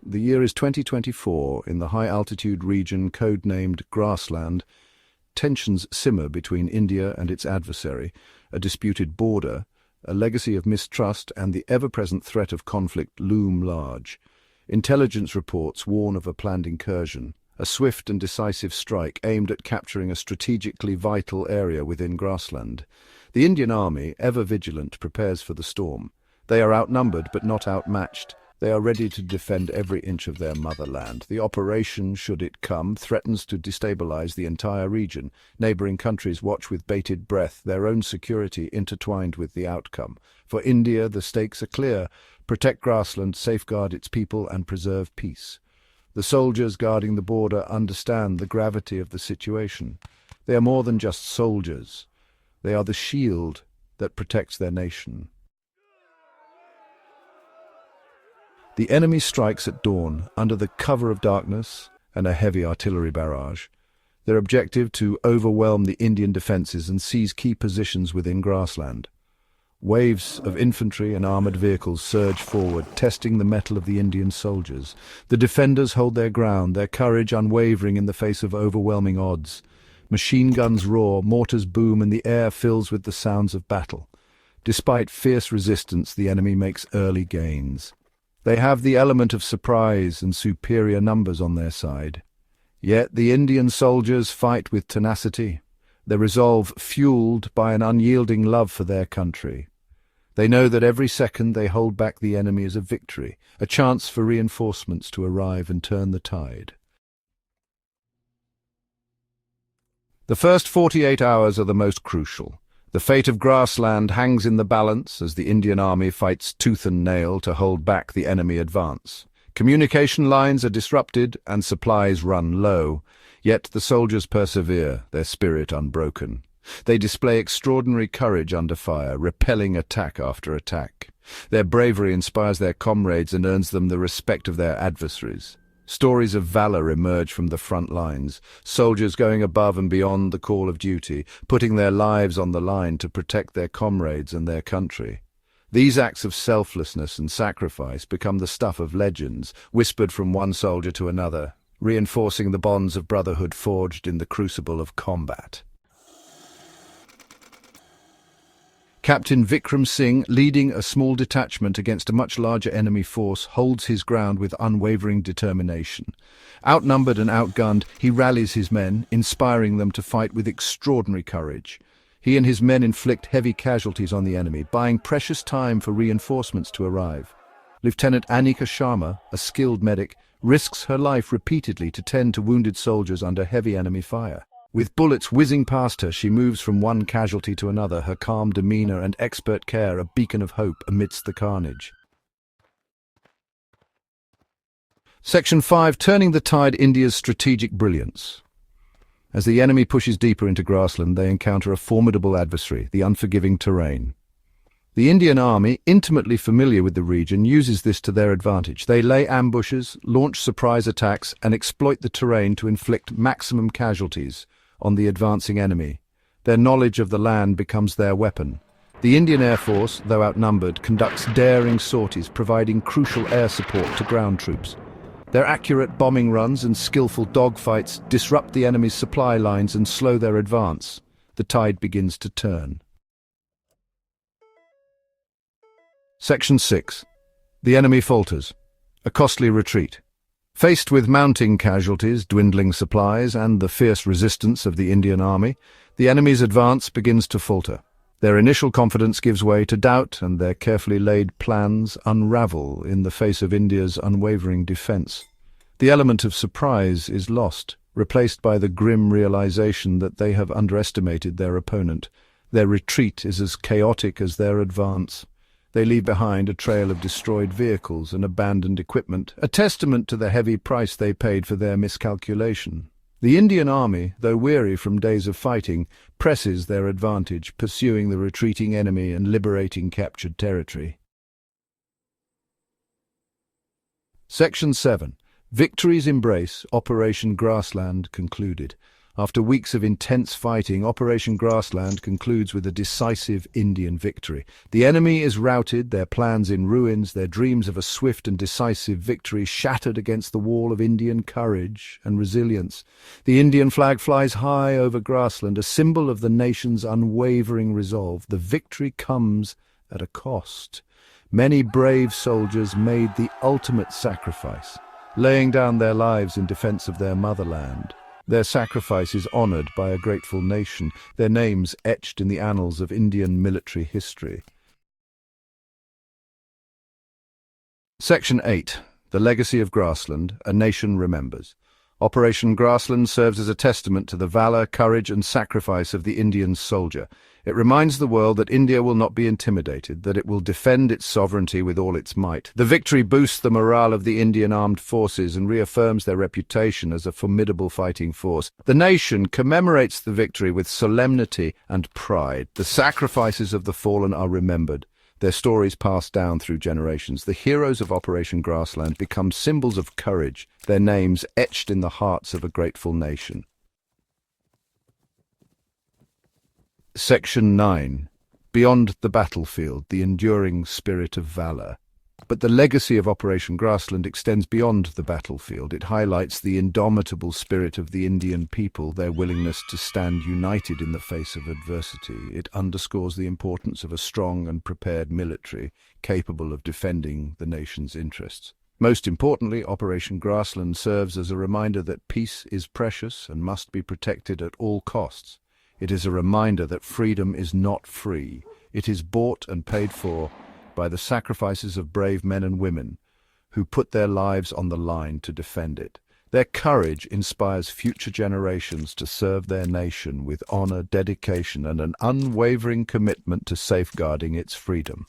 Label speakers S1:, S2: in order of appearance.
S1: The year is 2024. In the high-altitude region codenamed Grassland, tensions simmer between India and its adversary, a disputed border, a legacy of mistrust, and the ever-present threat of conflict loom large. Intelligence reports warn of a planned incursion, a swift and decisive strike aimed at capturing a strategically vital area within Grassland. The Indian army, ever vigilant, prepares for the storm. They are outnumbered but not outmatched. They are ready to defend every inch of their motherland. The operation, should it come, threatens to destabilize the entire region. Neighboring countries watch with bated breath, their own security intertwined with the outcome. For India, the stakes are clear: protect Grassland, safeguard its people, and preserve peace. The soldiers guarding the border understand the gravity of the situation. They are more than just soldiers. They are the shield that protects their nation. The enemy strikes at dawn, under the cover of darkness and a heavy artillery barrage. Their objective to overwhelm the Indian defences and seize key positions within Grassland. Waves of infantry and armoured vehicles surge forward, testing the mettle of the Indian soldiers. The defenders hold their ground, their courage unwavering in the face of overwhelming odds. Machine guns roar, mortars boom, and the air fills with the sounds of battle. Despite fierce resistance, the enemy makes early gains. They have the element of surprise and superior numbers on their side. Yet the Indian soldiers fight with tenacity, their resolve fueled by an unyielding love for their country. They know that every second they hold back the enemy is a victory, a chance for reinforcements to arrive and turn the tide. The first 48 hours are the most crucial. The fate of Grassland hangs in the balance as the Indian army fights tooth and nail to hold back the enemy advance. Communication lines are disrupted and supplies run low, yet the soldiers persevere, their spirit unbroken. They display extraordinary courage under fire, repelling attack after attack. Their bravery inspires their comrades and earns them the respect of their adversaries. Stories of valor emerge from the front lines, soldiers going above and beyond the call of duty, putting their lives on the line to protect their comrades and their country. These acts of selflessness and sacrifice become the stuff of legends, whispered from one soldier to another, reinforcing the bonds of brotherhood forged in the crucible of combat. Captain Vikram Singh, leading a small detachment against a much larger enemy force, holds his ground with unwavering determination. Outnumbered and outgunned, he rallies his men, inspiring them to fight with extraordinary courage. He and his men inflict heavy casualties on the enemy, buying precious time for reinforcements to arrive. Lieutenant Anika Sharma, a skilled medic, risks her life repeatedly to tend to wounded soldiers under heavy enemy fire. With bullets whizzing past her, she moves from one casualty to another, her calm demeanor and expert care a beacon of hope amidst the carnage. Section 5. Turning the tide: India's strategic brilliance. As the enemy pushes deeper into Grassland, they encounter a formidable adversary, the unforgiving terrain. The Indian army, intimately familiar with the region, uses this to their advantage. They lay ambushes, launch surprise attacks, and exploit the terrain to inflict maximum casualties on the advancing enemy. Their knowledge of the land becomes their weapon. The Indian Air Force, though outnumbered, conducts daring sorties, providing crucial air support to ground troops. Their accurate bombing runs and skillful dogfights disrupt the enemy's supply lines and slow their advance. The tide begins to turn. Section 6. The enemy falters. A costly retreat. Faced with mounting casualties, dwindling supplies, and the fierce resistance of the Indian army, the enemy's advance begins to falter. Their initial confidence gives way to doubt, and their carefully laid plans unravel in the face of India's unwavering defense. The element of surprise is lost, replaced by the grim realization that they have underestimated their opponent. Their retreat is as chaotic as their advance. They leave behind a trail of destroyed vehicles and abandoned equipment, a testament to the heavy price they paid for their miscalculation. The Indian army, though weary from days of fighting, presses their advantage, pursuing the retreating enemy and liberating captured territory. Section 7. Victory's embrace, Operation Grassland concluded. After weeks of intense fighting, Operation Grassland concludes with a decisive Indian victory. The enemy is routed, their plans in ruins, their dreams of a swift and decisive victory shattered against the wall of Indian courage and resilience. The Indian flag flies high over Grassland, a symbol of the nation's unwavering resolve. The victory comes at a cost. Many brave soldiers made the ultimate sacrifice, laying down their lives in defense of their motherland. Their sacrifice is honored by a grateful nation, their names etched in the annals of Indian military history. Section 8. The Legacy of Grassland, A Nation Remembers. Operation Grassland serves as a testament to the valor, courage and sacrifice of the Indian soldier. It reminds the world that India will not be intimidated, that it will defend its sovereignty with all its might. The victory boosts the morale of the Indian armed forces and reaffirms their reputation as a formidable fighting force. The nation commemorates the victory with solemnity and pride. The sacrifices of the fallen are remembered, their stories passed down through generations. The heroes of Operation Grassland become symbols of courage, their names etched in the hearts of a grateful nation. Section 9. Beyond the battlefield, the enduring spirit of valor. But the legacy of Operation Grassland extends beyond the battlefield. It highlights the indomitable spirit of the Indian people, their willingness to stand united in the face of adversity. It underscores the importance of a strong and prepared military, capable of defending the nation's interests. Most importantly, Operation Grassland serves as a reminder that peace is precious and must be protected at all costs. It is a reminder that freedom is not free. It is bought and paid for by the sacrifices of brave men and women who put their lives on the line to defend it. Their courage inspires future generations to serve their nation with honor, dedication, and an unwavering commitment to safeguarding its freedom.